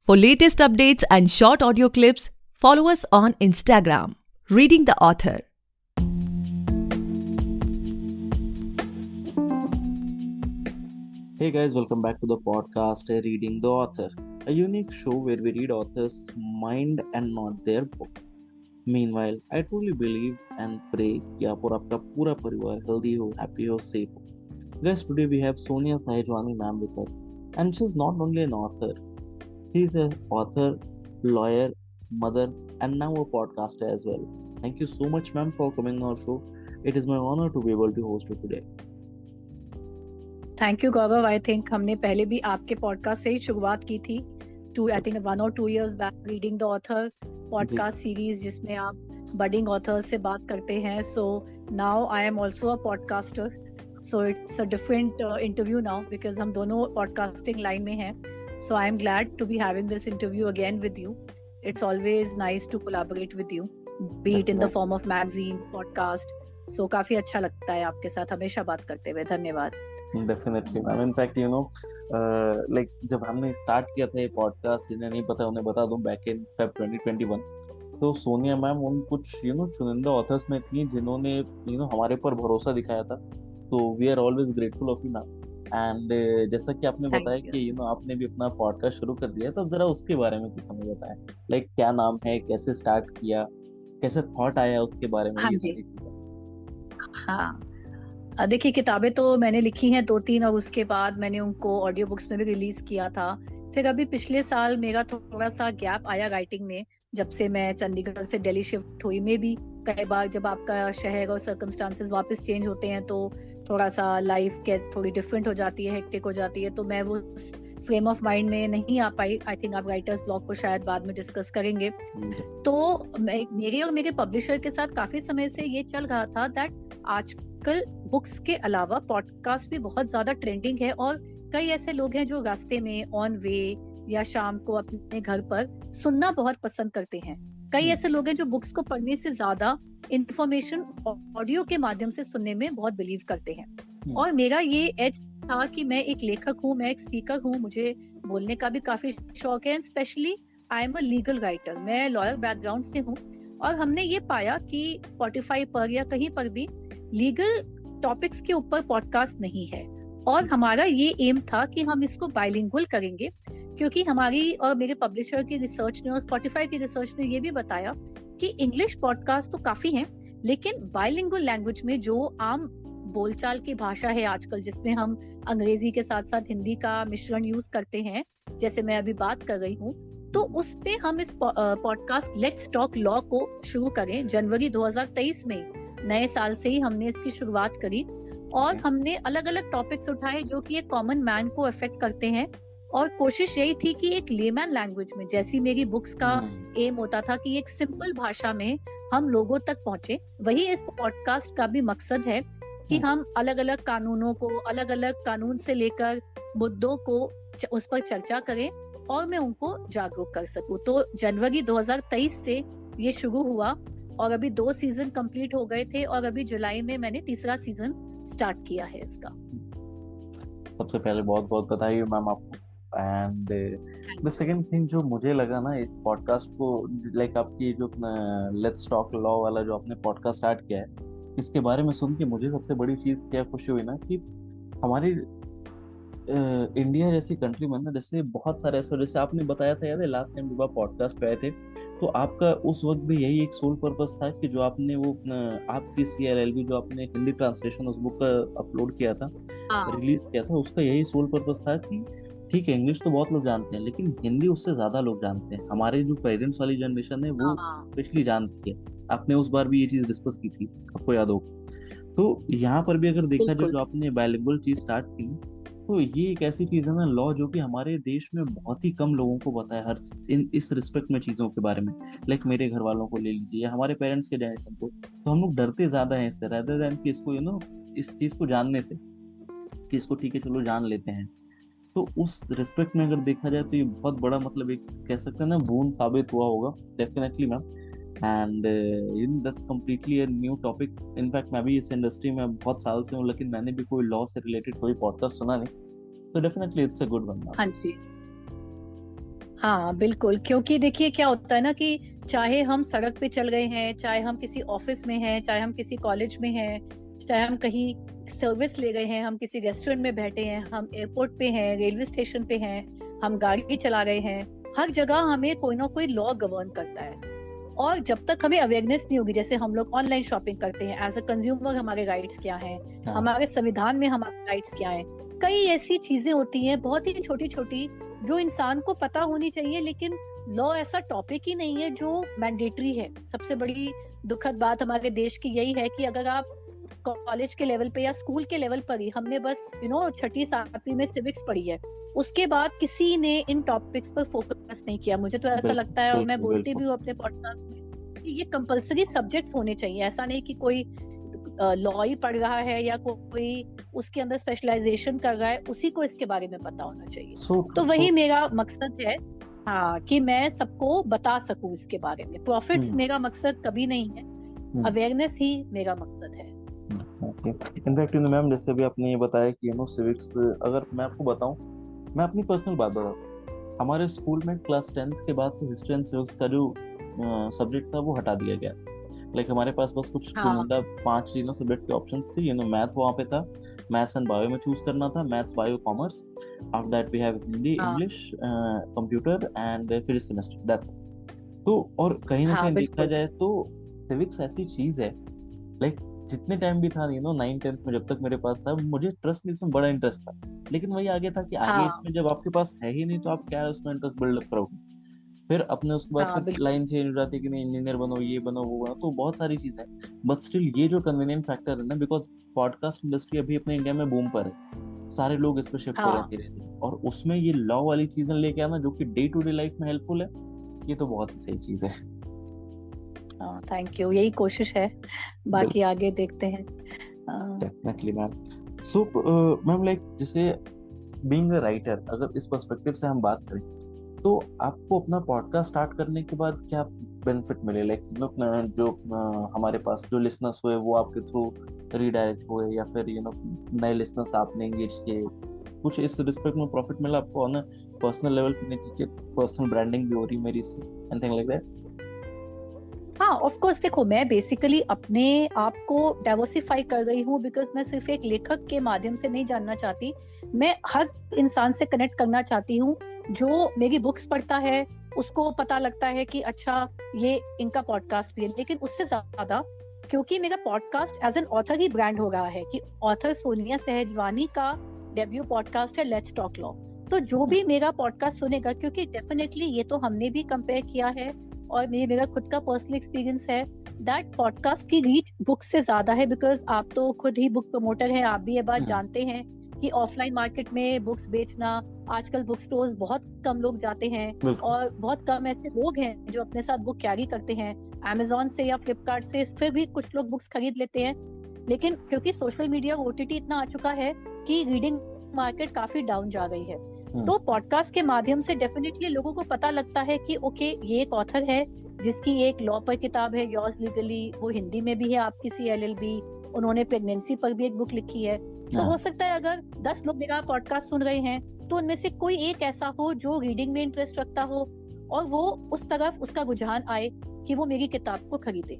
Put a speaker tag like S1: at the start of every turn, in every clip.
S1: For latest updates and short audio clips, follow us on Instagram, Reading the Author.
S2: Hey guys, welcome back to the podcast Reading the Author, a unique show where we read authors' mind and not their book. Meanwhile, I truly believe and pray कि आप और आपका पूरा परिवार healthy हो, happy हो, safe हो. Guys, today we have Sonia Sahajwani ma'am with us, and she's not only an author, she's an author, lawyer, mother, and now a podcaster as well. Thank you so much, ma'am, for coming on our show. It is my honor to be able to host you today.
S3: Thank you Gaurav. I think हमने पहले भी आपके podcast से ही शुरुआत की थी I think 1 or 2 years back, reading the author podcast series, जिसमें आप बडिंग ऑथर्स से बात करते हैं. So now I am also a podcaster, so it's a different interview now because हम दोनों पॉडकास्टिंग लाइन में हैं. So I am glad to be having this interview again with you. It's always nice to collaborate with you, be it in the form of magazine, podcast. सो काफी अच्छा लगता है आपके साथ हमेशा बात करते हुए. धन्यवाद.
S2: Definitely ma'am. इनफैक्ट लाइक जब हमने स्टार्ट किया था ये पॉडकास्ट, जिन्हें नहीं पता उन्हें बता दूं, बैक इन फेब 2021, तो सोनिया मैम उन कुछ चुनिंदा ऑथर्स में थी जिन्होंने हमारे पर भरोसा दिखाया था. तो we are always grateful of you ma'am. And जैसा कि आपने बताया कि आपने भी अपना पॉडकास्ट शुरू कर दिया, तो जरा उसके बारे में कुछ हमें बताएं. लाइक क्या नाम है, कैसे स्टार्ट किया, कैसे थॉट आया, उसके बारे में.
S3: हाँ, देखिए, किताबें तो मैंने लिखी हैं 2-3, और उसके बाद मैंने उनको ऑडियो बुक्स में भी रिलीज किया था. फिर अभी पिछले साल मेरा थोड़ा सा गैप आया राइटिंग में, जब से मैं चंडीगढ़ से दिल्ली शिफ्ट हुई. में भी कई बार जब आपका शहर और सर्कमस्टांसेस वापस चेंज होते हैं तो थोड़ा सा लाइफ के थोड़ी डिफरेंट हो जाती है, हेक्टिक हो जाती है, तो मैं वो फ्रेम ऑफ माइंड में नहीं आ पाई. आई थिंक आप राइटर्स ब्लॉग को शायद बाद में डिस्कस करेंगे. तो मेरे और मेरे पब्लिशर के साथ काफी समय से ये चल रहा था दैट आजकल बुक्स के अलावा पॉडकास्ट भी बहुत ज्यादा ट्रेंडिंग है, और कई ऐसे लोग हैं जो रास्ते में, ऑन वे या शाम को अपने घर पर सुनना बहुत पसंद करते हैं. कई ऐसे लोग हैं जो बुक्स को पढ़ने से ज्यादा इंफॉर्मेशन ऑडियो के माध्यम से सुनने में बहुत बिलीव करते हैं. और मेरा ये एज था कि मैं एक लेखक हूँ, मैं एक स्पीकर हूँ, मुझे बोलने का भी काफी शौक है. Specially I am a legal writer, मैं लॉयर बैकग्राउंड से हूँ, और हमने ये पाया कि स्पॉटिफाई पर या कहीं पर भी लीगल टॉपिक्स के ऊपर पॉडकास्ट नहीं है. और हमारा ये एम था कि हम इसको बाइलिंगुअल करेंगे, क्योंकि हमारी और मेरे पब्लिशर की रिसर्च ने और स्पॉटिफाई की रिसर्च ने ये भी बताया कि इंग्लिश पॉडकास्ट तो काफी हैं, लेकिन बाइलिंगुअल लैंग्वेज में जो आम बोलचाल की भाषा है आजकल, जिसमें हम अंग्रेजी के साथ साथ हिंदी का मिश्रण यूज करते हैं, जैसे मैं अभी बात कर रही हूँ, तो उस पे हम इस पॉडकास्ट लेट्स टॉक लॉ को शुरू करें. जनवरी 2023 में, नए साल से ही हमने इसकी शुरुआत करी, और हमने अलग अलग टॉपिक्स उठाए जो कि एक कॉमन मैन को अफेक्ट करते हैं. और कोशिश यही थी कि एक लेमैन लैंग्वेज में, जैसी मेरी बुक्स का एम होता था कि एक सिंपल भाषा में हम लोगों तक पहुंचे, वही इस पॉडकास्ट का भी मकसद है कि हम अलग अलग कानूनों को, अलग अलग कानून से लेकर मुद्दों को उस पर चर्चा करें और मैं उनको जागरूक कर सकूं. तो जनवरी 2023 से ये शुरू हुआ, और अभी 2 सीजन कंप्लीट हो गए थे, और अभी जुलाई में मैंने 3रा सीजन स्टार्ट किया है इसका.
S2: सबसे पहले बहुत बहुत बधाई मैम आपको. एंड द सेकंड थिंग जो मुझे लगा ना इस पॉडकास्ट को, लाइक आपकी जो लेट्स टॉक लॉ वाला जो आपने पॉडकास्ट स्टार्ट किया है, इसके बारे में सुन के मुझे सबसे बड़ी चीज क्या खुशी हुई ना, कि हमारी इंडिया जैसी कंट्री में ना, जैसे बहुत सारे ऐसे, जैसे आपने बताया था, याद है लास्ट टाइम जब आप पॉडकास्ट पे आए थे, तो आपका उस वक्त भी यही एक सोल पर्पस था कि जो आपने वो आपकी CLLB जो आपने हिंदी ट्रांसलेशन उस बुक का अपलोड किया था, रिलीज किया था, उसका यही सोल पर्पस था कि ठीक है, इंग्लिश तो बहुत लोग जानते हैं, लेकिन हिंदी उससे ज्यादा लोग जानते हैं. हमारे जो पेरेंट्स वाली जनरेशन है वो स्पेशली जानती है. आपने उस बार भी ये चीज डिस्कस की थी, आपको याद हो. तो यहाँ पर भी अगर देखा जाए, जो आपने बाइलिंगुअल चीज स्टार्ट की, तो ये एक ऐसी चीज है ना, लॉ, जो कि हमारे देश में बहुत ही कम लोगों को पता है हर इस रिस्पेक्ट में चीजों के बारे में. लाइक मेरे घर वालों को ले लीजिए, या हमारे पेरेंट्स के जनरेशन को, तो हम लोग डरते ज्यादा हैं इससे, रेदर देन कि इसको इस चीज को जानने से, कि इसको ठीक है चलो जान लेते हैं. तो उस रिस्पेक्ट में अगर देखा जाए तो ये बहुत बड़ा, मतलब एक कह सकते हैं ना, बून साबित हुआ होगा. Definitely ma'am. And that's completely a new topic. In fact मैं भी इस इंडस्ट्री में बहुत साल से हूँ, लेकिन मैंने भी कोई लॉ से रिलेटेड कोई पॉडकास्ट सुना नहीं. तो definitely it's a good one.
S3: हाँ जी, हाँ बिल्कुल, क्योंकि देखिए क्या होता है ना कि चाहे हम सड़क पे चल रहे हैं, चाहे हम किसी ऑफिस में हैं, चाहे हम किसी कॉलेज में हैं, चाहे हम कहीं सर्विस ले रहे हैं, हम किसी रेस्टोरेंट में बैठे हैं, हम एयरपोर्ट पे हैं, रेलवे स्टेशन पे हैं, हम गाड़ी चला रहे हैं, हर जगह हमें कोई ना कोई लॉ गवर्न करता है। और जब तक हमें अवेयरनेस नहीं होगी, जैसे हम लोग ऑनलाइन शॉपिंग करते हैं, एज अ कंज्यूमर हमारे राइट्स क्या हैं,
S2: हाँ
S3: हमारे संविधान में हमारे राइट्स क्या हैं, कई ऐसी चीजें होती हैं बहुत ही छोटी छोटी जो इंसान को पता होनी चाहिए, लेकिन लॉ ऐसा टॉपिक ही नहीं है जो मैंडेटरी है। सबसे बड़ी दुखद बात हमारे देश की यही है कि अगर आप कॉलेज के लेवल पे या स्कूल के लेवल पर ही, हमने बस छठी सातवीं में सिविक्स पढ़ी है, उसके बाद किसी ने इन टॉपिक्स पर फोकस नहीं किया। मुझे तो ऐसा लगता है, और मैं बोलती भी हूँ अपने पॉडकास्ट में कि ये कंपलसरी सब्जेक्ट्स होने चाहिए। ऐसा नहीं कि कोई लॉ ही पढ़ रहा है या कोई उसके अंदर स्पेशलाइजेशन कर रहा है उसी को इसके बारे में पता होना चाहिए। तो वही मेरा मकसद है, हाँ, कि मैं सबको बता सकूं इसके बारे में। प्रॉफिट्स मेरा मकसद कभी नहीं है, अवेयरनेस ही मेरा मकसद है।
S2: इनफैक्ट मैम, जैसे भी आपने ये बताया कि सिविक्स, अगर मैं आपको बताऊं, मैं अपनी पर्सनल बात बताऊं, हमारे स्कूल में क्लास 10th के बाद से हिस्ट्री एंड सिविक्स का जो सब्जेक्ट था वो हटा दिया गया। लाइक हमारे पास बस कुछ चुनिंदा 5 सब्जेक्ट के ऑप्शंस थे। मैथ वहाँ पे था, मैथ्स एंड बायो में चूज करना था, maths bio commerce. After that we have Hindi, English, computer and फिर सेमेस्टर, दैट्स इट। तो और कहीं ना कहीं देखा जाए तो सिविक्स ऐसी चीज है, लाइक जितने टाइम भी था 9th-10th में, जब तक मेरे पास था, मुझे ट्रस्ट में इसमें बड़ा इंटरेस्ट था। लेकिन वही आगे था कि आगे इसमें जब आपके पास है ही नहीं तो आप क्या उसमें इंटरेस्ट बिल्डअप करोगे। फिर अपने उसके बाद फिर लाइन चेंज हो जाती है कि नहीं इंजीनियर बनो, ये बनो, वो बनो, तो बहुत सारी चीजें। बट स्टिल ये जो कन्वीनियंट फैक्टर है ना, बिकॉज पॉडकास्ट इंडस्ट्री अभी अपने इंडिया में बूम पर है, सारे लोग इस पर शिफ्ट हो रहे हैं धीरे धीरे, और उसमें ये लॉ वाली चीजें लेके आना जो कि डे टू डे लाइफ में हेल्पफुल है, ये तो बहुत ही सही चीज है।
S3: थैंक यू, यही कोशिश है, बाकी आगे देखते हैं।
S2: Definitely ma'am. So ma'am, like जैसे बीइंग अ राइटर, अगर इस पर्सपेक्टिव से हम बात करें तो आपको अपना पॉडकास्ट स्टार्ट करने के बाद क्या बेनिफिट मिले? लाइक जो हमारे पास जो लिसनर्स हुए वो आपके थ्रू रीडायरेक्ट हुए, या फिर नए लिसनर्स आपने एंगेज किए, कुछ इस रिस्पेक्ट में प्रॉफिट मिला आपको ऑन पर्सनल लेवल पे? पर्सनल ब्रांडिंग भी हो रही मेरी इससे, एनीथिंग लाइक दैट?
S3: हाँ, ऑफ कोर्स, देखो मैं बेसिकली अपने आप को डाइवर्सिफाई कर रही हूँ, बिकॉज मैं सिर्फ एक लेखक के माध्यम से नहीं जानना चाहती, मैं हर इंसान से कनेक्ट करना चाहती हूँ जो मेरी बुक्स पढ़ता है, उसको पता लगता है कि अच्छा ये इनका पॉडकास्ट भी है। लेकिन उससे ज्यादा, क्योंकि मेरा पॉडकास्ट एज एन ऑथर ही ब्रांड हो रहा है कि ऑथर सोनिया सहजवानी का डेब्यू पॉडकास्ट है लेट्स टॉक लॉ, तो जो भी मेरा पॉडकास्ट सुनेगा, क्योंकि डेफिनेटली ये तो हमने भी कंपेयर किया है और ये मेरा खुद का पर्सनल एक्सपीरियंस है, दैट पॉडकास्ट की रीच बुक से ज्यादा है। बिकॉज आप तो खुद ही बुक प्रमोटर हैं, आप भी ये बात जानते हैं कि ऑफलाइन मार्केट में बुक्स बेचना, आजकल बुक स्टोर्स बहुत कम लोग जाते हैं और बहुत कम ऐसे लोग हैं जो अपने साथ बुक कैरी करते हैं। Amazon से या फ्लिपकार्ट से फिर भी कुछ लोग बुक्स खरीद लेते हैं, लेकिन क्योंकि सोशल मीडिया OTT इतना आ चुका है कि रीडिंग मार्केट काफी डाउन जा गई है। तो पॉडकास्ट के माध्यम से डेफिनेटली लोगों को पता लगता है कि ओके, ये एक ऑथर है जिसकी एक लॉ पर किताब है, योर्स लीगली, वो हिंदी में भी है, आपकी CLLB, उन्होंने प्रेगनेंसी पर भी एक बुक लिखी है। तो हो सकता है अगर 10 लोग मेरा पॉडकास्ट सुन रहे हैं तो उनमें से कोई एक ऐसा हो जो रीडिंग में इंटरेस्ट रखता हो और वो उस तरफ उसका रुझान आए कि वो मेरी किताब को खरीदे।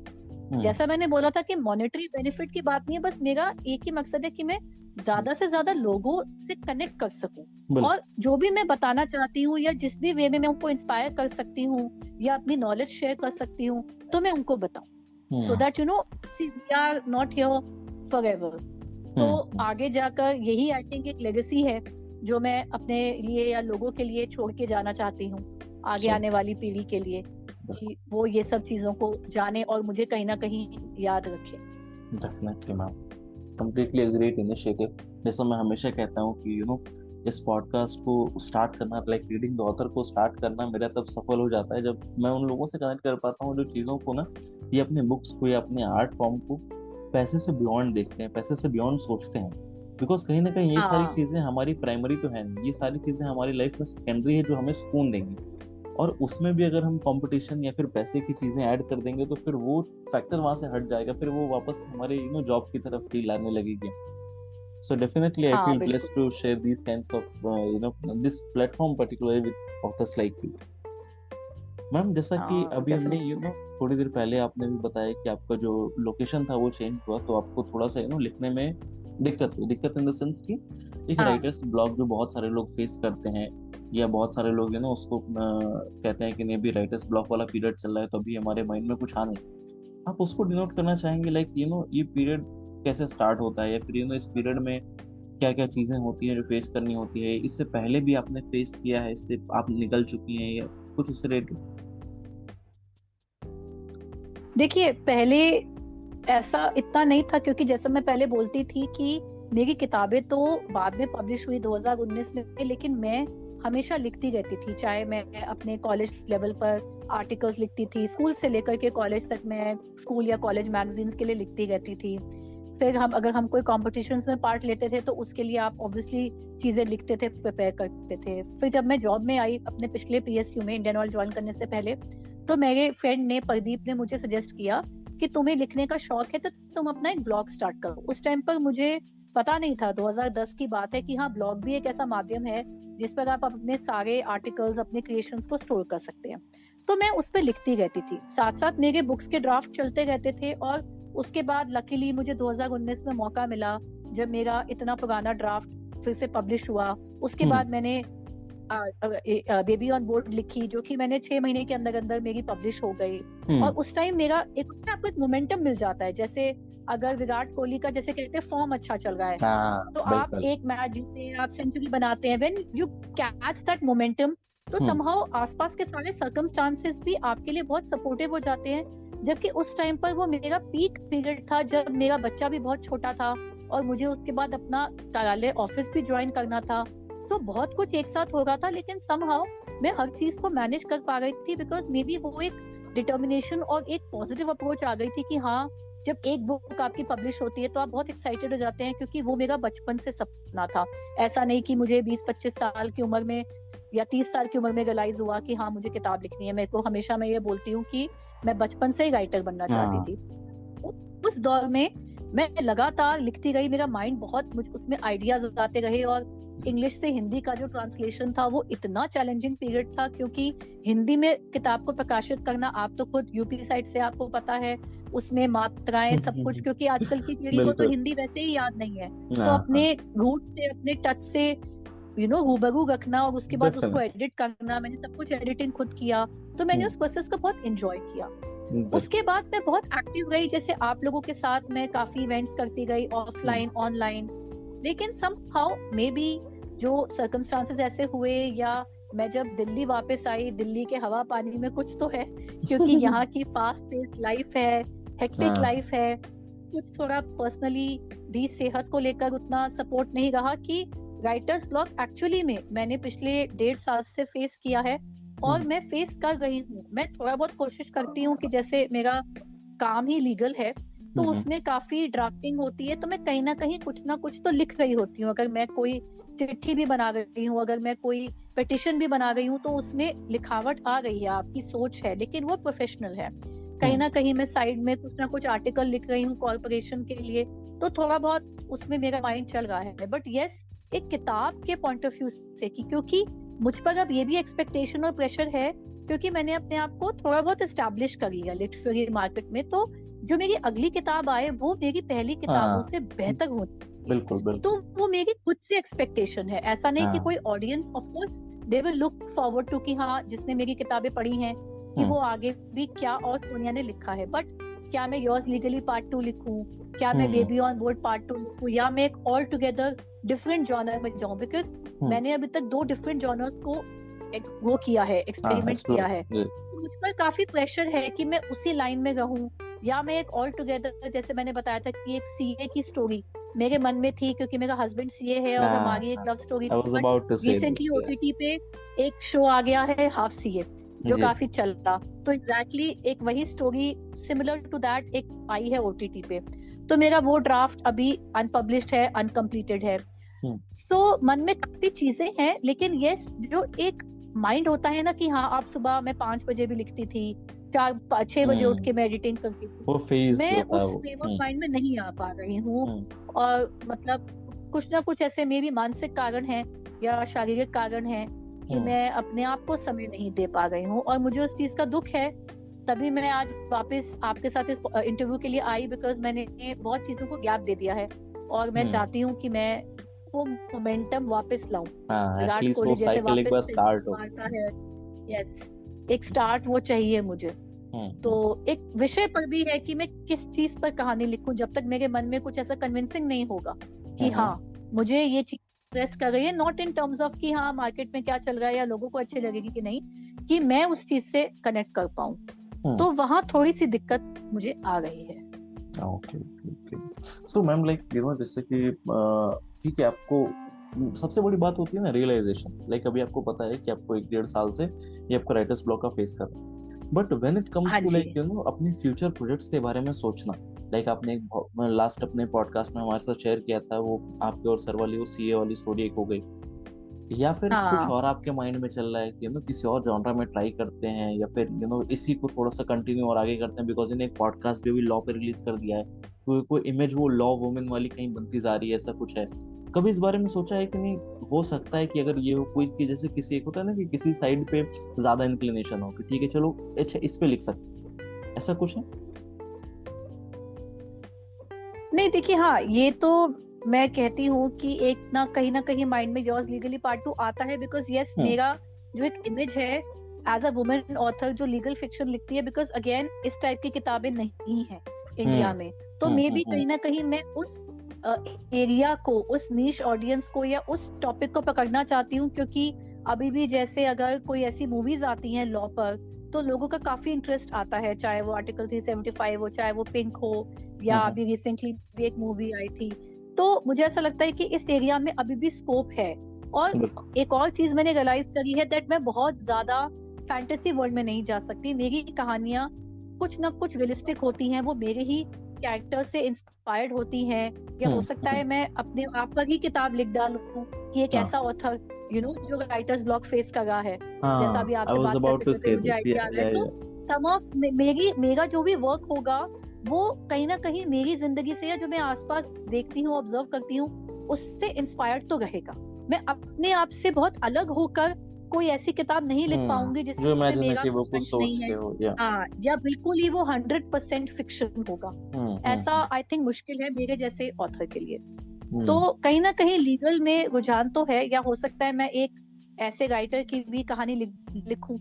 S3: जैसा मैंने बोला था कि मॉनेटरी बेनिफिट की बात नहीं है, बस मेरा एक ही मकसद है कि मैं ज्यादा से ज्यादा लोगों से कनेक्ट कर सकूं और जो भी मैं बताना चाहती हूँ या जिस भी वे में मैं उनको इंस्पायर कर सकती हूँ या अपनी नॉलेज शेयर कर सकती हूँ तो मैं उनको बताऊं, so that we are not here forever। तो आगे जाकर यही आई थिंक एक लेगेसी है जो मैं अपने लिए या लोगों के लिए छोड़ के जाना चाहती हूँ आगे आने वाली पीढ़ी के लिए, कि वो ये सब चीजों को जाने और मुझे कहीं ना कहीं याद रखे।
S2: Definitely ma'am, completely great initiative. जैसा मैं हमेशा कहता हूँ कि इस पॉडकास्ट को स्टार्ट करना, लाइक रीडिंग द ऑथर को स्टार्ट करना, मेरा तब सफल हो जाता है जब मैं उन लोगों से कनेक्ट कर पाता हूँ जो चीज़ों को ना, ये अपने बुक्स को या अपने आर्ट फॉर्म को पैसे से बियॉन्ड देखते हैं, पैसे से बियॉन्ड सोचते हैं। बिकॉज कहीं ना कहीं ये सारी चीज़ें हमारी प्राइमरी तो है नहीं, ये सारी चीज़ें हमारी लाइफ में सेकेंडरी है जो हमें सुकून देंगी, और उसमें भी अगर हम कंपटीशन या फिर पैसे की चीजें ऐड कर देंगे तो फिर वो फैक्टर वहां से हट जाएगा, फिर वो वापस हमारे जॉब की तरफ ही लाने लगेगी। So definitely, I
S3: हाँ
S2: feel
S3: बिल्कुल।
S2: blessed to share these kinds of, this platform particularly with authors like you. Ma'am, जैसा कि
S3: हाँ
S2: अभी हमने
S3: डेफिनेटली।
S2: थोड़ी देर पहले आपने भी बताया कि आपका जो लोकेशन था वो चेंज हुआ, तो आपको थोड़ा सा लिखने में दिक्कत हुई। दिक्कत इन द सेंस कि एक
S3: हाँ
S2: राइटर्स ब्लॉक जो बहुत सारे लोग फेस करते हैं, या बहुत सारे लोग उसको कहते हैं कि नहीं, अभी राइटर्स ब्लॉक वाला पीरियड चल रहा है, तो अभी हमारे माइंड में कुछ आ नहीं। आप उसको डिनोट करना चाहेंगे, लाइक ये पीरियड कैसे स्टार्ट होता है, या फिर इस पीरियड में क्या क्या चीजें होती हैं जो फेस करनी होती है, इससे पहले भी आपने फेस किया है, इससे आप निकल चुकी हैं, या कुछ उससे रिलेटेड?
S3: देखिए, पहले ऐसा इतना नहीं था, क्योंकि जैसा मैं पहले बोलती थी कि मेरी किताबें तो बाद में पब्लिश हुई 2019 में, लेकिन मैं हमेशा लिखती रहती थी। चाहे मैं अपने कॉलेज लेवल पर आर्टिकल्स लिखती थी, स्कूल से लेकर के कॉलेज तक मैं स्कूल या कॉलेज मैगजीन्स के लिए लिखती रहती थी। फिर अगर हम कोई कॉम्पिटिशन्स में पार्ट लेते थे तो उसके लिए आप ऑब्वियसली चीजें लिखते थे, प्रिपेयर करते थे। फिर जब मैं जॉब में आई अपने पिछले PSU में, इंडियन ऑयल ज्वाइन करने से पहले, तो मेरे फ्रेंड ने, प्रदीप ने मुझे सजेस्ट किया कि तुम्हें लिखने का शौक है तो तुम अपना एक ब्लॉग स्टार्ट करो। उस टाइम पर मुझे पता नहीं था, 2010 की बात है, कि हाँ, ब्लॉग भी एक ऐसा माध्यम है जिस पर आप अपने सारे आर्टिकल्स, अपने क्रिएशंस को स्टोर कर सकते हैं। तो मैं उस पर लिखती रहती थी, साथ साथ मेरे बुक्स के ड्राफ्ट चलते रहते थे। और उसके बाद लकीली मुझे 2019 में मौका मिला, जब मेरा इतना पुराना ड्राफ्ट फिर से पब्लिश हुआ। उसके बाद मैंने बेबी ऑन बोर्ड लिखी, जो कि मैंने 6 महीने के अंदर अंदर मेरी पब्लिश हो गई। और उस टाइम मेरा आपको एक मोमेंटम मिल जाता है। जैसे अगर विराट कोहली का, जैसे कहते हैं, फॉर्म अच्छा चल रहा है, तो आप एक मैच जीतते हैं, आप सेंचुरी बनाते हैं, when you catch that momentum, तो समहाउ आसपास के सारे सर्कमस्टांसेस भी आपके लिए बहुत सपोर्टिव हो जाते हैं। जबकि उस टाइम पर वो मेरा पीक पीरियड था, जब मेरा बच्चा भी बहुत छोटा था और मुझे उसके बाद अपना कार्यालय ऑफिस भी ज्वाइन करना था। तो बहुत कुछ एक साथ हो रहा था, लेकिन समहाउ मैं हर चीज को मैनेज कर पा रही थी, बिकॉज मे बी वो एक डिटर्मिनेशन और एक पॉजिटिव अप्रोच आ गई थी कि हाँ, जब एक बुक आपकी पब्लिश होती है तो आप बहुत एक्साइटेड हो जाते हैं, क्योंकि वो मेरा बचपन से सपना था। ऐसा नहीं कि मुझे 20-25 साल की उम्र में या 30 साल की उम्र में रियलाइज हुआ कि हाँ, मुझे किताब लिखनी है। मेरे को हमेशा, मैं ये बोलती हूँ कि मैं बचपन से ही राइटर बनना चाहती थी। उस दौर में मैं लगातार लिखती गई, मेरा माइंड बहुत, उसमें आइडियाज आते रहे। और इंग्लिश से हिंदी का जो ट्रांसलेशन था वो इतना चैलेंजिंग पीरियड था, क्योंकि हिंदी में किताब को प्रकाशित करना, आप तो खुद यूपी साइड से, आपको पता है, उसमें मात्राएं सब कुछ, क्योंकि आजकल की पीढ़ी को तो हिंदी वैसे ही याद नहीं है, तो अपने रूट से, अपने टच से रूबरू रखना, और उसके बाद उसको एडिट करना, मैंने सब कुछ एडिटिंग खुद किया। तो मैंने उस प्रोसेस को बहुत एंजॉय किया। उसके बाद मैं बहुत एक्टिव रही, जैसे आप लोगों के साथ मैं काफी इवेंट्स करती गई, ऑफलाइन, ऑनलाइन। लेकिन समहाउ मे बी जो सर्कमस्टांसेस ऐसे हुए, या मैं जब दिल्ली वापस आई, दिल्ली के हवा पानी में कुछ तो है, क्योंकि यहाँ की फास्ट पेस्ड लाइफ है, हेक्टिक लाइफ है, कुछ थोड़ा पर्सनली भी सेहत को लेकर उतना सपोर्ट नहीं रहा, कि राइटर्स ब्लॉक एक्चुअली में मैंने पिछले 1.5 साल से फेस किया है, और मैं फेस कर रही हूँ। मैं थोड़ा बहुत कोशिश करती हूँ कि जैसे मेरा काम ही लीगल है, तो उसमें काफी ड्राफ्टिंग होती है, तो मैं कहीं ना कहीं कुछ ना कुछ तो लिख रही होती हूँ। अगर मैं कोई चिट्ठी भी बना गई हूँ, अगर मैं कोई पिटिशन भी बना गई हूँ, तो उसमें लिखावट आ गई है, आपकी सोच है, लेकिन वो प्रोफेशनल है। कहीं ना कहीं मैं साइड में कुछ ना कुछ आर्टिकल लिख रही हूँ कॉर्पोरेशन के लिए, तो थोड़ा बहुत उसमें मेरा माइंड चल रहा है। बट यस, एक किताब के पॉइंट ऑफ व्यू से, क्योंकि मुझ पर अब ये भी एक्सपेक्टेशन और प्रेशर है, क्योंकि मैंने अपने आप को थोड़ा बहुत एस्टैब्लिश कर लिया लिटरेरी मार्केट में, तो जो मेरी अगली किताब आए वो मेरी पहली किताबों से बेहतर हो।
S2: बिल्कुल बिल्कुल।
S3: तो वो मेरी खुद से एक्सपेक्टेशन है, ऐसा नहीं कि कोई audience, of course they will look forward to कि हाँ, जिसने मेरी किताबें पढ़ी हैं, कि वो आगे भी क्या और सोनिया ने लिखा है। बट क्या मैं योर्स लीगली पार्ट 2 लिखूं, क्या मैं बेबी ऑन बोर्ड पार्ट 2 लिखूं, या मैं एक ऑल टुगेदर डिफरेंट जॉनर में जाऊं, बिकॉज मैंने अभी तक 2 डिफरेंट जॉनर्स को वो किया है, एक्सपेरिमेंट किया है। तो मुझ पर काफी प्रेशर है कि मैं उसी लाइन में रहूं, या मैं एक ऑल टुगेदर, जैसे मैंने बताया था कि एक सीए की स्टोरी मेरे मन में थी, क्योंकि मेरा हस्बैंड सीए है, और हमारी एक लव स्टोरी। रिसेंटली ओटीटी पे एक शो आ गया है, हाफ सीए, जो काफी चलता, तो एग्जैक्टली एक वही स्टोरी सिमिलर टू दैट एक आई है ओटीटी पे। तो मेरा वो ड्राफ्ट अभी अनपब्लिश्ड है, अनकम्प्लीटेड है। सो मन में काफी चीजें हैं, लेकिन यस, जो एक माइंड होता है ना कि हाँ, आप सुबह मैं 5 बजे भी लिखती थी, 4-6 बजे उठ के मैं एडिटिंग करती थी, मैं उस फ्रेम ऑफ माइंड में नहीं आ पा रही हूँ। और मतलब कुछ ना कुछ ऐसे मे भी मानसिक कारण है या शारीरिक कारण है कि मैं अपने आप को समय नहीं दे पा रही हूँ, और मुझे उस चीज का दुख है। तभी मैं आज वापस आपके साथ इस इंटरव्यू के लिए आई, बिकॉज मैंने बहुत चीजों को गैप दे दिया है और मैं चाहती हूँ कि मैं वो मोमेंटम वापस लाऊं। विराट कोहली जैसे वापस स्टार्ट मारता है, यस, एक स्टार्ट वो चाहिए मुझे। तो एक विषय पर भी है कि मैं किस चीज पर कहानी लिखूं, जब तक मेरे मन में कुछ ऐसा कन्विंसिंग नहीं होगा कि हाँ मुझे ये चीज इंटरेस्ट कर रही है, नॉट इन टर्म्स ऑफ कि हाँ मार्केट में क्या चल रहा है या लोगों को अच्छी लगेगी कि नहीं, कि मैं उस चीज से कनेक्ट कर पाऊं। तो वहां थोड़ी सी दिक्कत मुझे आ रही है।
S2: ओके सो मैम, लाइक जैसे कि ठीक है, आपको सबसे बड़ी बात होती है ना रियलाइजेशन। लाइक अभी आपको पता है कि आपको 1-1.5 साल से ये आपको राइटर्स ब्लॉक का फेस कर, but when it comes to like अपने फ्यूचर प्रोजेक्ट्स के बारे में सोचना, लाइक आपने एक लास्ट अपने पॉडकास्ट में हमारे साथ शेयर किया था, वो आपके और सर वाली वो सीए वाली स्टोरी एक हो गई, या फिर कुछ और आपके माइंड में चल रहा है कि किसी और जॉनरा में ट्राई करते हैं, या फिर इसी को थोड़ा सा कंटिन्यू और आगे करते हैं, बिकॉज इन्हें एक पॉडकास्ट भी लॉ पे रिलीज कर दिया है, तो कोई इमेज वो लॉ वुमेन वाली कहीं बनती जा रही है, ऐसा कुछ है? कभी इस बारे में सोचा है कि नहीं हो सकता है कि अगर ये कोई कि जैसे किसी एक होता है ना कि किसी साइड पे ज्यादा इंक्लिनेशन हो कि ठीक है चलो अच्छा इस पे लिख सकते, ऐसा कुछ है?
S3: नहीं देखिए, हाँ ये तो मैं कहती हूँ कि एक ना कहीं माइंड में योर्स लीगली पार्ट 2 आता है, बिकॉज यस मेरा जो एक इमेज है एज अ वुमेन ऑथर जो लीगल फिक्शन लिखती है, बिकॉज अगेन इस टाइप की किताबें नहीं है इंडिया में, तो मे भी कहीं ना कहीं मैं उस एरिया को, उस नीश ऑडियंस को या उस टॉपिक को पकड़ना चाहती हूँ, क्योंकि अभी भी जैसे अगर कोई ऐसी मूवीज आती हैं लॉ पर तो लोगों का काफी इंटरेस्ट आता है, चाहे वो आर्टिकल 375 हो, चाहे वो पिंक हो, या अभी रिसेंटली भी एक मूवी आई थी। तो मुझे ऐसा लगता है कि इस एरिया में अभी भी स्कोप है। और एक और चीज मैंने रियलाइज करी है दैट मैं बहुत ज्यादा फैंटेसी वर्ल्ड में नहीं जा सकती। मेरी कहानियां कुछ ना कुछ रियलिस्टिक होती हैं, वो मेरे ही कैरेक्टर से इंस्पायर्ड होती हैं, या हो सकता है मैं अपने आप पर ही किताब लिख डालूं कि एक ऐसा ऑथर जो राइटर्स ब्लॉक फेस कर रहा है, जैसा भी आपसे बात करते मुझे आइडिया आ रहा है। तो सम ऑफ मेरा जो भी वर्क होगा वो कहीं ना कहीं मेरी जिंदगी से या जो मैं आसपास देखती हूँ, ऑब्जर्व करती हूँ, उससे इंस्पायर्ड तो रहेगा। मैं अपने आप से बहुत अलग होकर कोई ऐसी किताब नहीं लिख पाऊंगी जिसमें मेरा नहीं है, या बिल्कुल ही वो 100% फिक्शन होगा। ऐसा आई थिंक मुश्किल है मेरे जैसे ऑथर के लिए। तो कहीं ना कहीं लीगल में रुझान तो है, या हो सकता है मैं एक ऐसे राइटर की भी कहानी लिखूं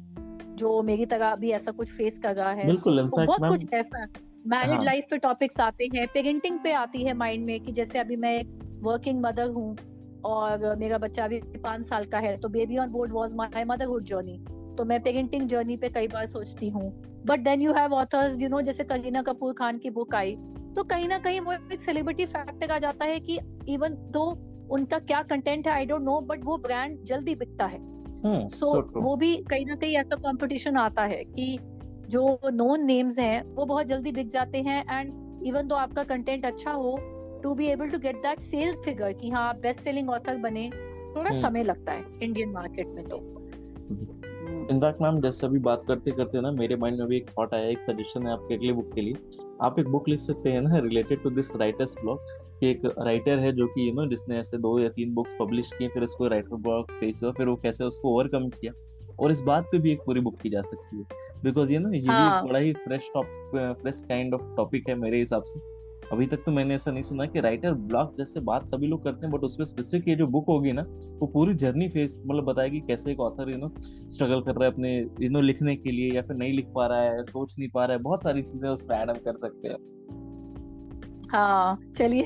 S3: जो मेरी तरह भी ऐसा कुछ फेस कर रहा है। बहुत कुछ ऐसा मैरिड लाइफ पे टॉपिक्स आते हैं, पेरेंटिंग पे आती है माइंड में, कि जैसे अभी मैं एक वर्किंग मदर हूँ और मेरा बच्चा अभी 5 साल का है, तो baby on board was my motherhood journey. तो मैं पेरेंटिंग जर्नी पे कई बार सोचती हूँ। But then you have authors जैसे करीना कपूर खान की बुक आई, तो कहीं ना कहीं वो एक सेलिब्रिटी फैक्टर आ जाता है कि इवन दो उनका क्या कंटेंट है आई डोंट नो, बट वो ब्रांड जल्दी बिकता है। वो भी कहीं ना कहीं ऐसा कंपटीशन आता है कि जो नोन नेम्स हैं वो बहुत जल्दी बिक जाते हैं, एंड इवन दो आपका कंटेंट अच्छा हो, to be able to get that sales figure कि हाँ बेस्ट सेलिंग ऑथर बने, थोड़ा समय लगता है इंडियन मार्केट में। तो
S2: इनफैक्ट मैम जैसे अभी बात करते करते ना मेरे माइंड में भी एक थॉट आया, एक सजेशन है आपके अगले बुक के लिए। आप एक बुक लिख सकते हैं ना related to this writers block, कि एक राइटर है जो कि जिसने ऐसे 2 या 3 बुक्स पब्लिश किए, फिर उसको राइटर ब्लॉक फेस हुआ, फिर वो कैसे उसको ओवरकम किया, और इस बात पे भी एक पूरी बुक की जा सकती है, बिकॉज ये भी बड़ा ही फ्रेश काइंड ऑफ टॉपिक है मेरे हिसाब से। अभी तक तो मैंने ऐसा नहीं सुना कि राइटर ब्लॉक जैसे बात सभी लोग करते हैं, बट उसमें स्पेसिफिक ये जो बुक होगी ना वो पूरी जर्नी फेस बताएगी कैसे एक ऑथर स्ट्रगल कर रहा है अपने लिखने के लिए, या फिर नहीं लिख पा रहा है, सोच नहीं पा रहा है, बहुत सारी चीजें उस पर ऐड हम कर सकते हैं।
S3: हाँ चलिए,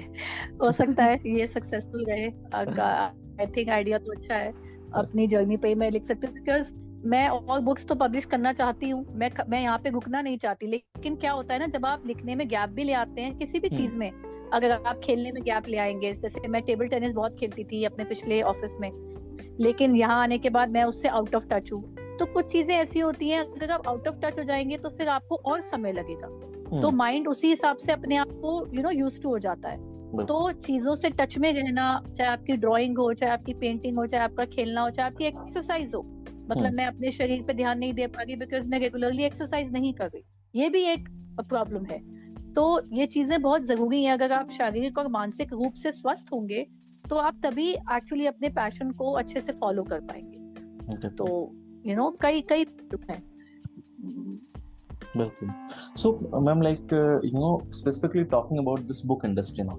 S3: हो सकता है ये सक्सेसफुल रहे। आई थिंक आइडिया तो अच्छा है, अपनी जर्नी पे मैं लिख सकती हूँ, बिकॉज मैं और बुक्स तो पब्लिश करना चाहती हूँ, मैं यहाँ पे रुकना नहीं चाहती। लेकिन क्या होता है ना, जब आप लिखने में गैप भी ले आते हैं किसी भी चीज में, अगर आप खेलने में गैप ले आएंगे, जैसे मैं टेबल टेनिस बहुत खेलती थी अपने पिछले ऑफिस में, लेकिन यहाँ आने के बाद मैं उससे आउट ऑफ टच हूँ, तो कुछ चीजें ऐसी होती हैं अगर आप आउट ऑफ टच हो जाएंगे तो फिर आपको और समय लगेगा, तो माइंड उसी हिसाब से अपने आप को यूज्ड टू हो जाता है। तो चीजों से टच में रहना, चाहे आपकी ड्राइंग हो, चाहे आपकी पेंटिंग हो, चाहे आपका खेलना हो, चाहे आपकी एक्सरसाइज हो, मतलब मैं अपने शरीर पे ध्यान नहीं दे पा रही बिकॉज मैं रेगुलरली एक्सरसाइज नहीं कर रही, ये भी एक प्रॉब्लम है। तो ये चीजें बहुत जरूरी है। अगर आप शारीरिक और मानसिक रूप से स्वस्थ होंगे तो आप तभी एक्चुअली अपने पैशन को अच्छे से फॉलो कर पाएंगे। तो कई हैं।
S2: बिल्कुल। So ma'am like specifically talking about this book industry now,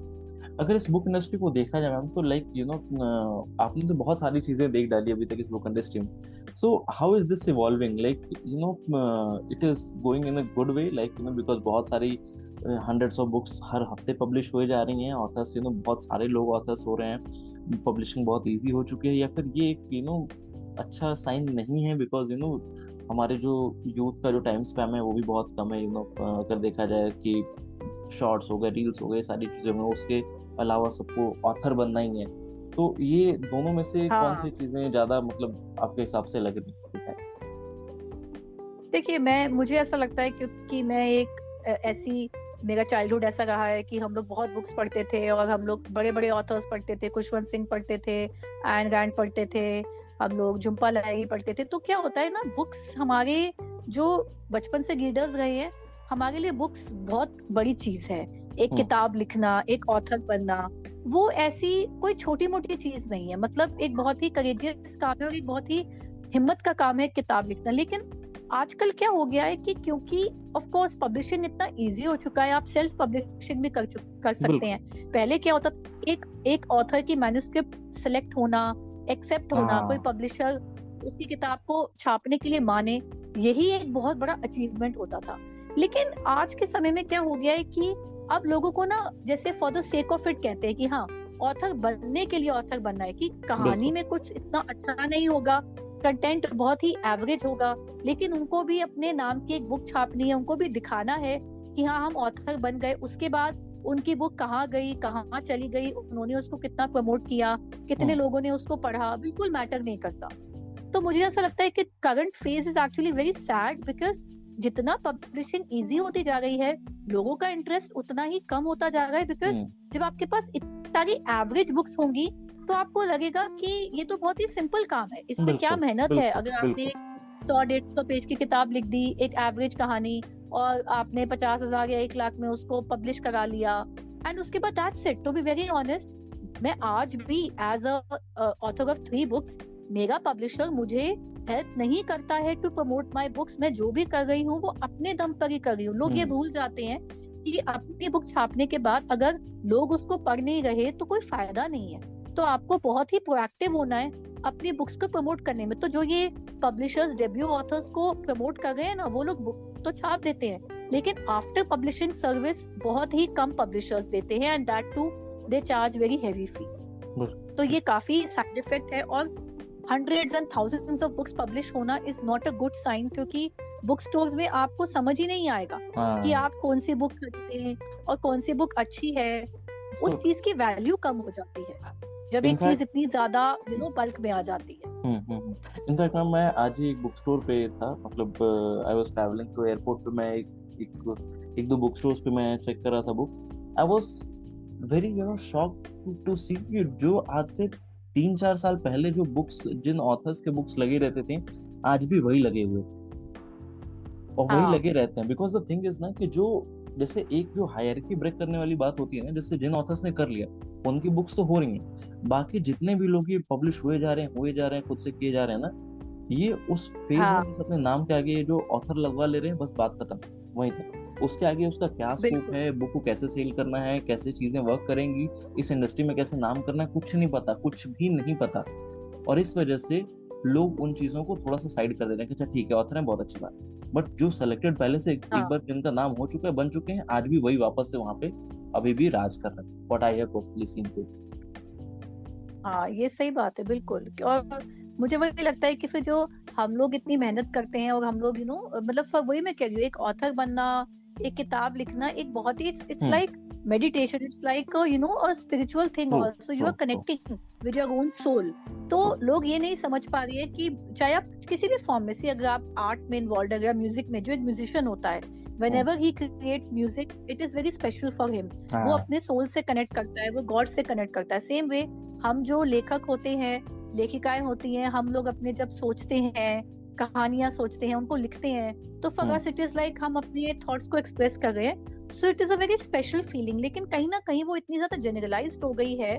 S2: अगर इस बुक इंडस्ट्री को देखा जाए मैम तो लाइक आपने तो बहुत सारी चीजें देख डाली अभी तक इस बुक इंडस्ट्री में। So how is this evolving, like it is going in a good way, like because बहुत सारी हंड्रेड्स ऑफ बुक्स हर हफ्ते पब्लिश हुए जा रही हैं, ऑथर्स बहुत सारे लोग ऑथर्स हो रहे हैं, पब्लिशिंग बहुत ईजी हो चुकी है, या फिर ये एक अच्छा साइन नहीं है बिकॉज हमारे जो यूथ का जो टाइम स्पैम है वो भी बहुत कम है, अगर देखा जाए कि शॉर्ट्स हो गए, रील्स हो गए, सारी चीजें में उसके अलावा सबको ऑथर बनना ही है। तो ये दोनों में से कौन सी चीजें ज्यादा मतलब आपके हिसाब से लग रही है?
S3: देखिए, मुझे ऐसा लगता है क्योंकि मैं एक ऐसी, मेरा चाइल्डहुड ऐसा रहा है कि हम लोग बहुत बुक्स पढ़ते थे और हम लोग बड़े बड़े ऑथर्स पढ़ते थे, खुशवंत सिंह पढ़ते थे, एन रैंड पढ़ते थे, हम लोग झुम्पा लाहिरी पढ़ते थे। तो क्या होता है ना, बुक्स हमारे जो बचपन से रीडर्स रहे हैं, हमारे लिए बुक्स बहुत बड़ी चीज है। एक किताब लिखना, एक ऑथर बनना, वो ऐसी कोई छोटी मोटी चीज नहीं है। मतलब एक बहुत ही करेजियस काम है और एक बहुत ही हिम्मत का काम है किताब लिखना। लेकिन आजकल क्या हो गया है कि क्योंकि ऑफ कोर्स पब्लिशिंग इतना इजी हो चुका है, आप सेल्फ पब्लिशिंग भी कर सकते हैं। पहले क्या होता था, एक ऑथर की मैन्युस्क्रिप्ट सेलेक्ट होना, एक्सेप्ट होना, कोई पब्लिशर उसकी किताब को छापने के लिए माने, यही एक बहुत बड़ा अचीवमेंट होता था। लेकिन आज के समय में क्या हो गया है कि अब लोगों को ना, जैसे for the sake of it कहते हैं कि हाँ, ऑथर बनने के लिए ऑथर बनना है, कि कहानी में कुछ इतना अच्छा नहीं होगा, कंटेंट बहुत ही एवरेज होगा, लेकिन उनको भी अपने नाम की एक बुक छापनी है, उनको भी दिखाना है कि हाँ हम ऑथर बन गए। उसके बाद उनकी बुक कहाँ गई, कहाँ चली गई, उन्होंने उसको कितना प्रमोट किया, कितने लोगों ने उसको पढ़ा, बिल्कुल मैटर नहीं करता। तो मुझे ऐसा लगता है कि current phase is actually very sad, because जितना पब्लिशिंग इजी होती जा रही है, लोगों का इंटरेस्ट उतना ही कम होता जा रहा है। बिकॉज जब आपके पास इतनी सारी एवरेज बुक्स होंगी तो आपको लगेगा कि ये तो बहुत ही सिंपल काम है, इसमें क्या मेहनत है। अगर आपने 100-150 पेज की किताब लिख दी, एक एवरेज कहानी, और आपने 50,000 या 1 लाख में उसको पब्लिश करा लिया, एंड उसके बाद that's it. To be very honest, मैं आज भी as a author of 3 books, मेरा पब्लिशर मुझे हेल्प नहीं करता है टू प्रमोट माय बुक्स। मैं जो भी कर रही हूँ वो अपने दम पर ही कर रही हूँ। लोग ये भूल जाते हैं कि अपनी बुक छापने के बाद अगर लोग उसको पढ़ नहीं रहे तो कोई फायदा नहीं है। तो आपको बहुत ही प्रोएक्टिव होना है अपनी बुक्स को प्रमोट करने में। तो जो ये पब्लिशर्स डेब्यू ऑथर्स को प्रमोट कर रहे हैं ना, वो लोग बुक तो छाप देते हैं, लेकिन आफ्टर पब्लिशिंग सर्विस बहुत ही कम पब्लिशर्स देते हैं, and that too they charge very heavy fees. तो ये काफी साइड इफेक्ट है। और hundreds and thousands of books publish होना is not a good sign, क्योंकि बुक स्टोर्स में आपको समझ ही नहीं आएगा कि आप कौन सी बुक खरीदते हैं और कौन सी बुक अच्छी है। उस चीज की वैल्यू कम हो जाती है जब एक चीज इतनी ज्यादा बल्क में आ जाती है।
S2: इनफैक्ट मैं आज ही एक बुक स्टोर पे था, मतलब आई वाज ट्रैवलिंग तो एयरपोर्ट पे मैं एक दो बुक स्टोर्स पे मैं चेक कर रहा था book. I was very shocked to see कि जो आज से 3-4 साल पहले जो बुक्स, जिन ऑथर्स के बुक्स लगे रहते थे, आज भी वही लगे हुए और वही लगे रहते हैं। बिकॉज द थिंग इज ना कि जो जैसे एक जो हायरार्की ब्रेक करने वाली बात होती है ना, जैसे जिन ऑथर्स ने कर लिया उनकी बुक्स तो हो रही हैं, बाकी जितने भी लोग ये पब्लिश हुए जा रहे हैं खुद से किए जा रहे हैं ना, ये उस फेज में बस अपने नाम के आगे जो ऑथर लगवा ले रहे हैं, बस बात खत्म वहीं तक। उसके आगे उसका क्या स्कोप है, बुक को कैसे सेल करना है, कैसे चीजें वर्क करेंगी, इस इंडस्ट्री में कैसे नाम करना है, कुछ नहीं पता, कुछ भी नहीं पता। और इस वजह से लोग उन चीजों को थोड़ा सा साइड कर देते हैं कि अच्छा ठीक है ऑथर है, बहुत अच्छी बात। बट जो सेलेक्टेड पहले से एक बार जिनका नाम हो चुका है, बन चुके हैं, आज भी वही वापस से वहां पे अभी भी राज कर रहे हैं। What I have personally seen too.
S3: हाँ, ये सही बात है बिल्कुल। और मुझे वही लगता है कि फिर जो हम लोग इतनी मेहनत करते हैं और हम लोग मतलब वही मैं कह रही हूँ, एक ऑथर बनना, एक किताब लिखना, एक बहुत ही it's like meditation, it's like a spiritual thing also. You are connecting with your own soul. तो लोग ये नहीं समझ पा रही है कि चाहे आप किसी भी फॉर्म में से, अगर आप आर्ट में इन्वॉल्व, अगर म्यूजिक में, जो एक म्यूजिशियन होता है, whenever he creates music it is very special for him। वो अपने सोल से कनेक्ट करता है, वो गॉड से कनेक्ट करता है। सेम वे हम जो लेखक होते हैं, लेखिकाएं होती हैं, हम लोग अपने जब सोचते हैं, कहानियां सोचते हैं, उनको लिखते हैं, तो for us it is like हम अपने थॉट्स को एक्सप्रेस कर रहे हैं। So it is a very special feeling. लेकिन कहीं ना कहीं वो इतनी ज्यादा जनरलाइज्ड हो गई है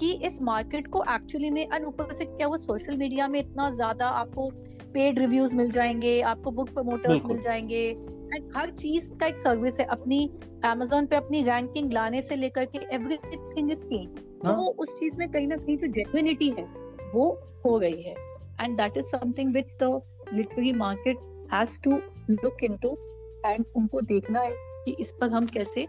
S3: कि इस मार्केट को एक्चुअली में, और ऊपर से क्या वो सोशल मीडिया में इतना ज्यादा आपको पेड रिव्यूज मिल जाएंगे, आपको बुक प्रमोटर्स
S2: बिल्कुल
S3: मिल जाएंगे, एंड हर चीज का एक सर्विस है। अपनी Amazon पे अपनी रैंकिंग लाने से लेकर के एवरीथिंग इज पेड। तो
S2: हाँ
S3: उस चीज में कहीं ना कहीं जो जेन्युइनिटी है वो हो गई है, and that is something which the literary market has to look into, and उनको देखना है कि इस पर हम कैसे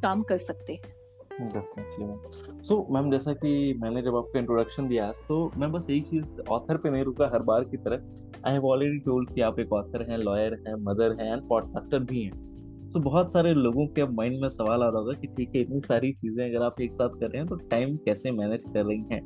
S3: काम कर सकते हैं।
S2: Definitely ma'am. सो मैम, जैसा कि मैंने जब आपको इंट्रोडक्शन दिया आज, तो मैं बस एक चीज, ऑथर पे नहीं रुका हर बार की तरह। आई हैव ऑलरेडी टोल्ड कि आप एक ऑथर हैं, लॉयर हैं, मदर हैं एंड पॉडकास्टर भी हैं। सो बहुत सारे लोगों के अब माइंड में सवाल आ रहा होगा कि ठीक है, इतनी सारी चीजें अगर आप एक साथ कर रहे हैं तो टाइम कैसे मैनेज कर रही हैं।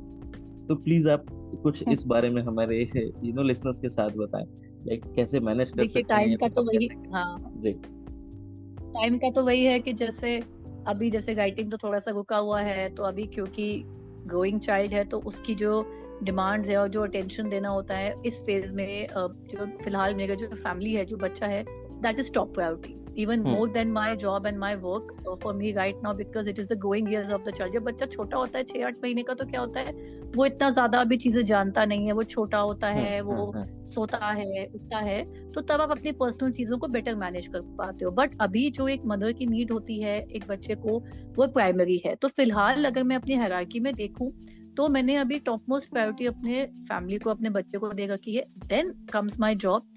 S2: तो प्लीज आप कुछ इस बारे में हमारे लिसनर्स के साथ बताएं, लाइक कैसे मैनेज कर
S3: देखिए
S2: सकते हैं
S3: टाइम का तो वही,
S2: कैसे।
S3: हाँ
S2: जी
S3: टाइम का तो वही है कि जैसे अभी जैसे राइटिंग तो थोड़ा सा रुका हुआ है, तो अभी क्योंकि ग्रोइंग चाइल्ड है तो उसकी जो डिमांड्स है और जो अटेंशन देना होता है इस फेज में, जो फिलहाल मेरा जो फैमिली है, जो बच्चा है, that is top priority, even more than my job and my work for me right now, because it is the growing years of the child. जब बच्चा छोटा होता है 6-8 महीने का, तो क्या होता है वो इतना ज्यादा अभी चीजें जानता नहीं है, वो छोटा होता है, वो सोता है, उठता है, तो तब आप अपनी पर्सनल चीजों को बेटर मैनेज कर पाते हो। बट अभी जो एक मदर की नीड होती है एक बच्चे को, वो प्राइमरी है। तो फिलहाल अगर मैं अपनी हायरार्की में देखूं तो मैंने अभी टॉप मोस्ट प्रायोरिटी अपने फैमिली को, अपने बच्चे को दे रखी है, then comes my job,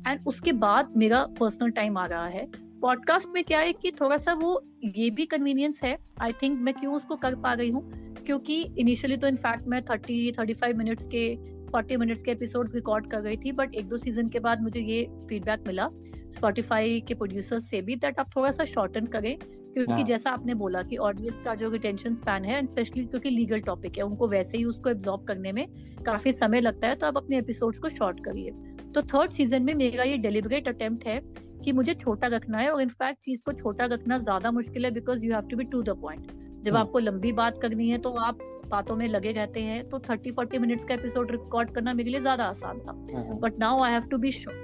S3: and उसके बाद मेरा पर्सनल टाइम आ रहा है। पॉडकास्ट में क्या है कि थोड़ा सा वो ये भी कन्वीनियंस है, आई थिंक मैं क्यों उसको कर पा रही हूँ, क्योंकि इनिशियली तो इनफैक्ट मैं 30-35 मिनट्स के 40 मिनट्स के एपिसोड्स रिकॉर्ड कर रही थी, बट 1-2 सीजन के बाद मुझे ये फीडबैक मिला स्पॉटिफाई के प्रोड्यूसर्स से भी, दैट आप थोड़ा सा शॉर्टन करें, क्योंकि जैसा आपने बोला कि ऑडियंस का जो रिटेंशन स्पैन है, स्पेशली क्योंकि लीगल टॉपिक है, उनको वैसे ही उसको एब्जॉर्ब करने में काफी समय लगता है, तो आप अपने एपिसोड्स को शॉर्ट करिए। तो थर्ड सीजन में मेरा ये डेलिबरेट अटेम्प्ट है कि मुझे छोटा रखना है, और इनफैक्ट चीज को छोटा रखना ज्यादा मुश्किल है, because you have to be to the point. जब आपको लंबी बात करनी है तो आप बातों में लगे रहते हैं, तो 30-40 मिनट्स का एपिसोड रिकॉर्ड करना मेरे लिए ज्यादा आसान था, but now I have to be sure.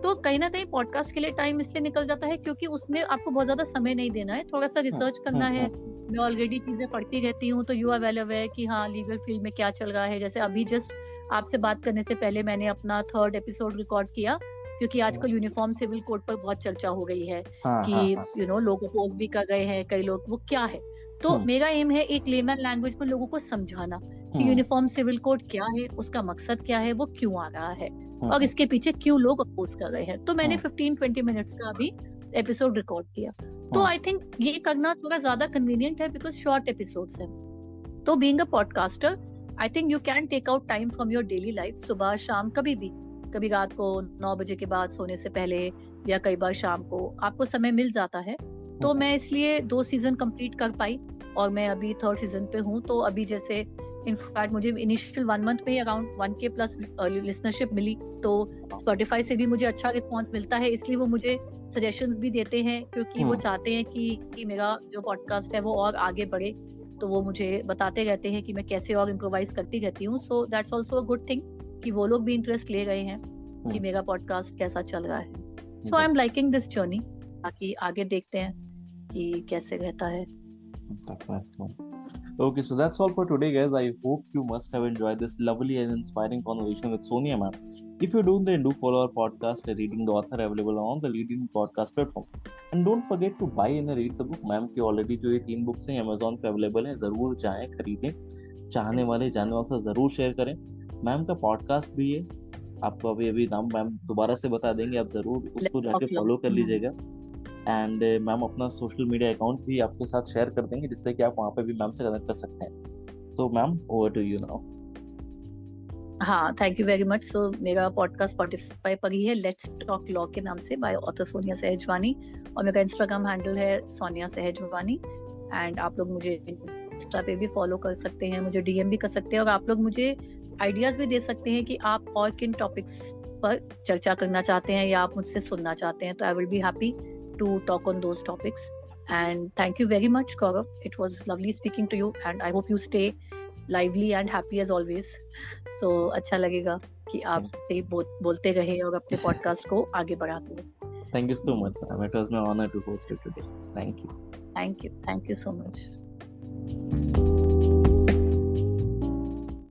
S3: तो कहीं ना कहीं पॉडकास्ट के लिए टाइम इसलिए निकल जाता है क्योंकि उसमें आपको बहुत ज्यादा समय नहीं देना है, थोड़ा सा रिसर्च करना है। मैं ऑलरेडी चीजें पढ़ती रहती हूँ, तो यू आर वेल अवेयर कि हाँ लीगल फील्ड में क्या चल रहा है। जैसे अभी जस्ट आपसे बात करने से पहले मैंने अपना 3rd एपिसोड रिकॉर्ड किया, क्योंकि आजकल यूनिफॉर्म सिविल कोड पर बहुत चर्चा हो गई है कि लोग अपोज भी कर रहे हैं कई लोग, वो क्या है। तो मेरा एम है एक लेमन लैंग्वेज में लोगों को समझाना कि यूनिफॉर्म सिविल कोड क्या है, उसका मकसद क्या है, वो क्यों आ रहा है, और इसके पीछे क्यों लोग अपोज कर रहे हैं। तो मैंने 15-20 मिनट्स का अभी एपिसोड रिकॉर्ड किया। तो आई थिंक ये करना थोड़ा ज्यादा कन्वीनियंट है, बिकॉज शॉर्ट एपिसोड्स है। तो being a podcaster, I think you can take out time from your daily life, सुबह शाम कभी भी, कभी रात को 9 बजे के बाद सोने से पहले, या कई बार शाम को आपको समय मिल जाता है। तो मैं इसलिए 2 सीजन कंप्लीट कर पाई, और मैं अभी 3rd सीजन पे हूँ। तो अभी जैसे इनफैक्ट मुझे इनिशियल 1 मंथ में ही अराउंड 1K प्लस लिसनरशिप मिली, तो स्पॉटिफाई से भी मुझे अच्छा रिस्पॉन्स मिलता है, इसलिए वो मुझे सजेशंस भी देते हैं, क्योंकि वो चाहते हैं कि मेरा जो पॉडकास्ट है वो और आगे बढ़े। तो वो मुझे बताते रहते हैं कि मैं कैसे और इम्प्रोवाइज करती रहती हूँ। So that's also a good thing कि वो लोग भी इंटरेस्ट ले रहे हैं कि मेरा पॉडकास्ट कैसा चल रहा है। So I am liking this journey, बाकी आगे देखते हैं कि कैसे रहता है।
S2: Okay, so that's all for today, guys. I hope you must have enjoyed this lovely and inspiring conversation with Sonia ma'am. If you do, then do follow our podcast, Reading the Author, available on the leading podcast platform. And don't forget to buy and read the book. Ma'am की already जो ये 3 books हैं Amazon पे available हैं, जरूर जाएं खरीदें, चाहने वाले जानने वालों से जरूर शेयर करें। मैम का पॉडकास्ट भी है, आपको अभी नाम मैम दोबारा से बता देंगे, आप जरूर उसको जाके फॉलो कर लीजिएगा। एंड मैम अपना सोशल मीडिया अकाउंट भी आपके साथ शेयर कर देंगे, जिससे कि आप वहाँ पे भी मैम से कनेक्ट कर सकते हैं। तो ma'am over to you now.
S3: हाँ, thank you very much. So मेरा पॉडकास्ट स्पॉटिफाई पर ही है, लेट्स टॉक लॉ के नाम से, बाय ऑथर सोनिया सहजवानी, और मेरा इंस्टाग्राम हैंडल है सोनिया सहजवानी। एंड आप लोग मुझे इंस्टा पे भी फॉलो कर सकते हैं, मुझे डीएम भी कर सकते हैं, और आप लोग मुझे आइडियाज भी दे सकते हैं कि आप और किन टॉपिक्स पर चर्चा करना चाहते हैं या आप मुझसे सुनना चाहते हैं। तो I will be happy to talk on those topics. And thank you very much, Gaurav. It was lovely speaking to you, and I hope you stay lively and happy as always. So अच्छा लगेगा कि आप बोलते रहे और अपने podcast को आगे बढ़ाते रहे।
S2: Thank you so much, ma'am. It was my honor to host you today. Thank you.
S3: Thank you so much.